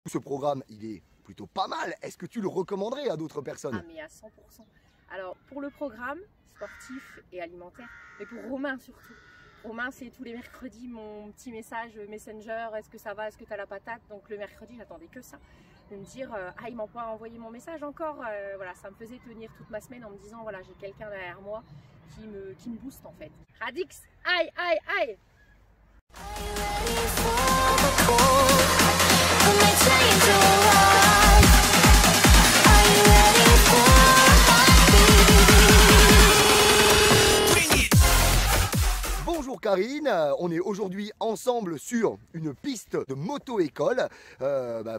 Ce programme, il est plutôt pas mal. Est-ce que tu le recommanderais à d'autres personnes? Ah mais à 100%. Alors pour le programme sportif et alimentaire, mais pour Romain surtout. Romain, c'est tous les mercredis mon petit message Messenger, est-ce que ça va, est-ce que tu as la patate? Donc le mercredi, j'attendais que ça. De me dire, ah il m'a pas envoyé mon message encore. Voilà, ça me faisait tenir toute ma semaine en me disant, voilà, j'ai quelqu'un derrière moi qui me booste en fait. Radix, aïe, aïe, aïe! Bonjour Karine, on est aujourd'hui ensemble sur une piste de moto-école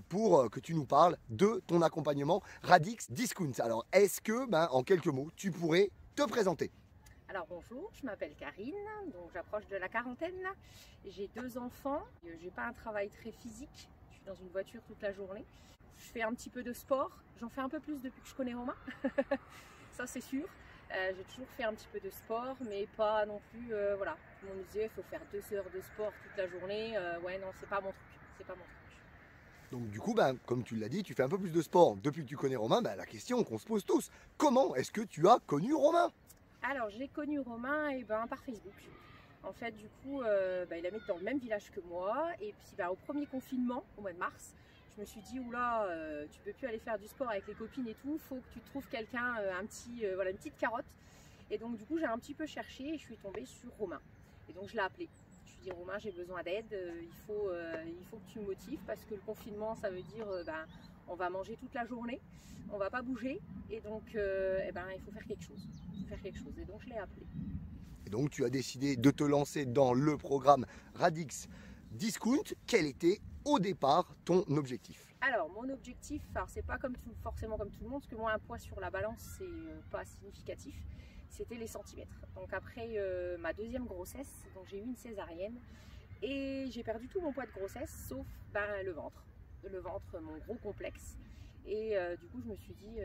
pour que tu nous parles de ton accompagnement Radix Discount. Alors est-ce que, en quelques mots, tu pourrais te présenter? Alors bonjour, je m'appelle Karine, donc j'approche de la quarantaine. J'ai 2 enfants, j'ai pas un travail très physique, je suis dans une voiture toute la journée. Je fais un petit peu de sport, j'en fais un peu plus depuis que je connais Romain, ça c'est sûr. J'ai toujours fait un petit peu de sport, mais pas non plus, voilà. Tout le monde me disait, il faut faire 2 heures de sport toute la journée. Ouais, non, c'est pas mon truc, c'est pas mon truc. Donc du coup, comme tu l'as dit, tu fais un peu plus de sport depuis que tu connais Romain. La question qu'on se pose tous, comment est-ce que tu as connu Romain? Alors, j'ai connu Romain par Facebook. En fait, du coup, il habite dans le même village que moi. Et puis, au premier confinement, au mois de mars, je me suis dit, oula, tu peux plus aller faire du sport avec les copines et tout. Faut que tu trouves quelqu'un, une petite carotte. Et donc, du coup, j'ai un petit peu cherché et je suis tombée sur Romain. Et donc, je l'ai appelé. Je lui ai dit, Romain, j'ai besoin d'aide. Il faut que tu me motives parce que le confinement, ça veut dire, on va manger toute la journée, on va pas bouger. Et donc, il faut faire quelque chose. Et donc, je l'ai appelé. Et donc, tu as décidé de te lancer dans le programme Radix Discount. Quel était au départ ton objectif? Alors, mon objectif, c'est pas forcément comme tout le monde, parce que moi, un poids sur la balance, c'est pas significatif. C'était les centimètres. Donc après ma deuxième grossesse, donc j'ai eu une césarienne et j'ai perdu tout mon poids de grossesse, sauf le ventre. Le ventre, mon gros complexe. Et du coup, je me suis dit,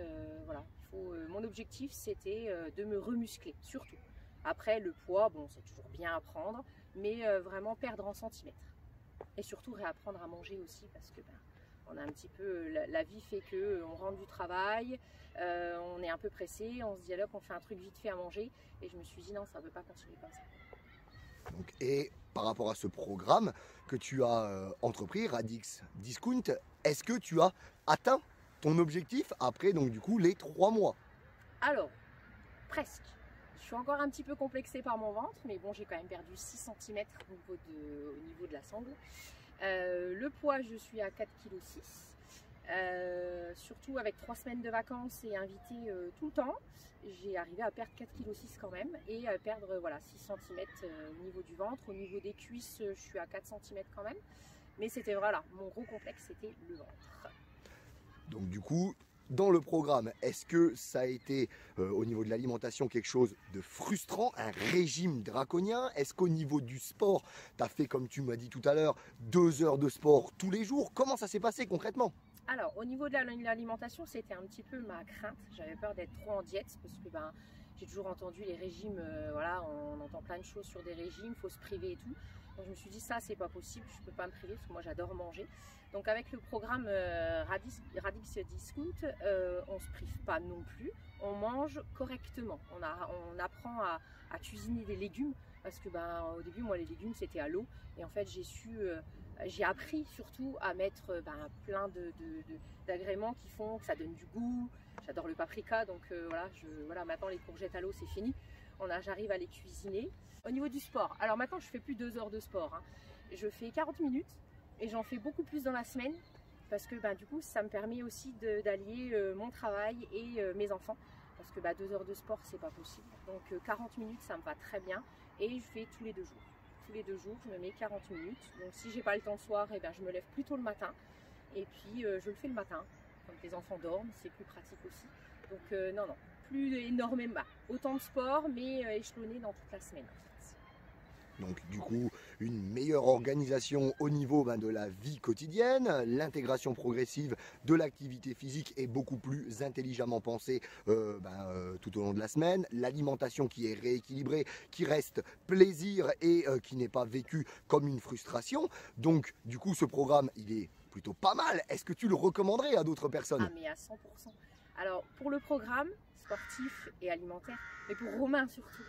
mon objectif, c'était de me remuscler, surtout. Après, le poids, bon, c'est toujours bien à prendre, mais vraiment perdre en centimètres. Et surtout réapprendre à manger aussi, parce que on a un petit peu, la vie fait que on rentre du travail, on est un peu pressé, on se dit alors qu'on fait un truc vite fait à manger. Et je me suis dit non, ça ne peut pas continuer comme ça. Donc, et par rapport à ce programme que tu as entrepris, Radix Discount, est-ce que tu as atteint ton objectif après donc du coup les 3 mois? Alors, presque. Je suis encore un petit peu complexée par mon ventre, mais bon, j'ai quand même perdu 6 cm au niveau de la sangle. Le poids, je suis à 4,6 kg. Surtout avec 3 semaines de vacances et invitée tout le temps, j'ai arrivé à perdre 4,6 kg quand même et à perdre 6 cm au niveau du ventre. Au niveau des cuisses, je suis à 4 cm quand même. Mais c'était mon gros complexe, c'était le ventre. Donc du coup, dans le programme, est-ce que ça a été au niveau de l'alimentation quelque chose de frustrant, un régime draconien? Est-ce qu'au niveau du sport, tu as fait comme tu m'as dit tout à l'heure, 2 heures de sport tous les jours? Comment ça s'est passé concrètement? Alors au niveau de l'alimentation, c'était un petit peu ma crainte. J'avais peur d'être trop en diète parce que j'ai toujours entendu les régimes, on entend plein de choses sur des régimes, il faut se priver et tout. Donc je me suis dit ça c'est pas possible, je peux pas me priver parce que moi j'adore manger. Donc avec le programme Radix Discount, on se prive pas non plus, on mange correctement. On apprend à cuisiner des légumes parce que au début moi les légumes c'était à l'eau et en fait j'ai appris surtout à mettre plein d'agréments qui font que ça donne du goût. J'adore le paprika, donc maintenant les courgettes à l'eau c'est fini. J'arrive à les cuisiner. Au niveau du sport, alors maintenant je fais plus 2 heures de sport, hein. Je fais 40 minutes et j'en fais beaucoup plus dans la semaine parce que du coup ça me permet aussi d'allier mon travail et mes enfants parce que 2 heures de sport c'est pas possible. Donc 40 minutes ça me va très bien et je fais tous les 2 jours. Tous les 2 jours je me mets 40 minutes. Donc si j'ai pas le temps le soir, je me lève plus tôt le matin et puis je le fais le matin. Quand les enfants dorment, c'est plus pratique aussi. Donc non, plus énormément. Autant de sport mais échelonné dans toute la semaine. Donc du coup, une meilleure organisation au niveau de la vie quotidienne, l'intégration progressive de l'activité physique est beaucoup plus intelligemment pensée tout au long de la semaine, l'alimentation qui est rééquilibrée, qui reste plaisir et qui n'est pas vécue comme une frustration. Donc du coup, ce programme, il est plutôt pas mal. Est-ce que tu le recommanderais à d'autres personnes? Ah mais à 100%. Alors pour le programme sportif et alimentaire, mais pour Romain surtout.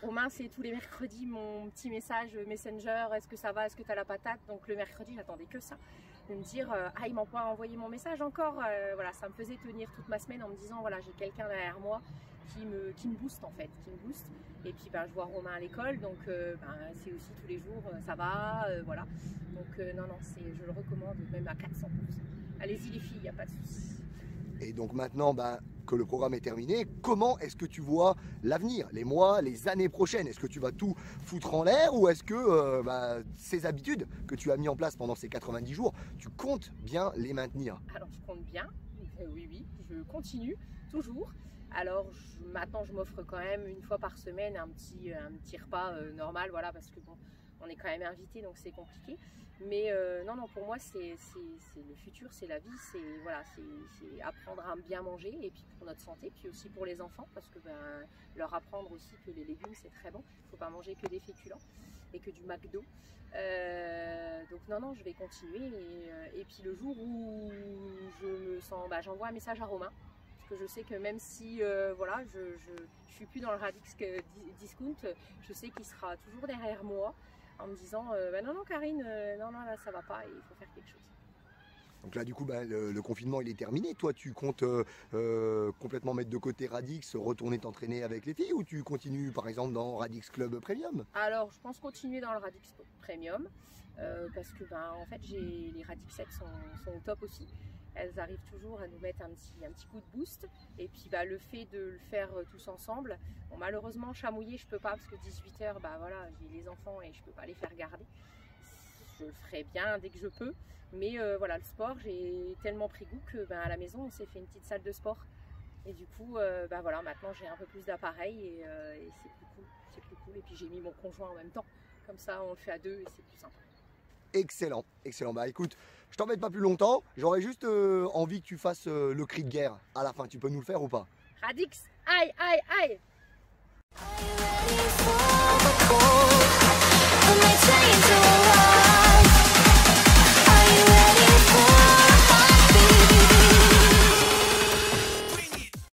Romain, c'est tous les mercredis mon petit message Messenger, est-ce que ça va, est-ce que tu as la patate? Donc le mercredi, j'attendais que ça, de me dire ah il m'a pas envoyé mon message encore. Voilà, ça me faisait tenir toute ma semaine en me disant voilà, j'ai quelqu'un derrière moi qui me booste en fait, qui me booste. Et puis ben, je vois Romain à l'école, donc c'est aussi tous les jours ça va, voilà. Donc non, je le recommande même à 400%. Allez-y les filles, il n'y a pas de souci. Et donc maintenant que le programme est terminé, comment est-ce que tu vois l'avenir, les mois, les années prochaines? Est-ce que tu vas tout foutre en l'air ou est-ce que ces habitudes que tu as mis en place pendant ces 90 jours, tu comptes bien les maintenir? Alors je compte bien, oui, je continue toujours. Alors maintenant je m'offre quand même une fois par semaine un petit repas normal, voilà, parce que bon, on est quand même invité donc c'est compliqué. Mais non, pour moi c'est le futur, c'est la vie, c'est apprendre à bien manger et puis pour notre santé, puis aussi pour les enfants parce que leur apprendre aussi que les légumes c'est très bon, il ne faut pas manger que des féculents et que du McDo. Donc non, je vais continuer et puis le jour où je me sens, j'envoie un message à Romain. Que je sais que même si voilà, je suis plus dans le Radix Discount, je sais qu'il sera toujours derrière moi en me disant non Karine, non là ça va pas et il faut faire quelque chose. Donc là du coup le confinement il est terminé. Toi tu comptes complètement mettre de côté Radix, retourner t'entraîner avec les filles ou tu continues par exemple dans Radix Club Premium? Alors je pense continuer dans le Radix Premium parce que en fait les Radix 7 sont au top aussi. Elles arrivent toujours à nous mettre un petit coup de boost et puis le fait de le faire tous ensemble, bon, malheureusement chamouiller je peux pas parce que 18h voilà, j'ai les enfants et je peux pas les faire garder. Je le ferai bien dès que je peux, mais voilà, le sport j'ai tellement pris goût que à la maison on s'est fait une petite salle de sport et du coup voilà, maintenant j'ai un peu plus d'appareils et c'est plus cool et puis j'ai mis mon conjoint en même temps, comme ça on le fait à deux et c'est plus sympa. Excellent, excellent. Écoute, je t'embête pas plus longtemps. J'aurais juste envie que tu fasses le cri de guerre à la fin. Tu peux nous le faire ou pas? Radix, aïe, aïe, aïe!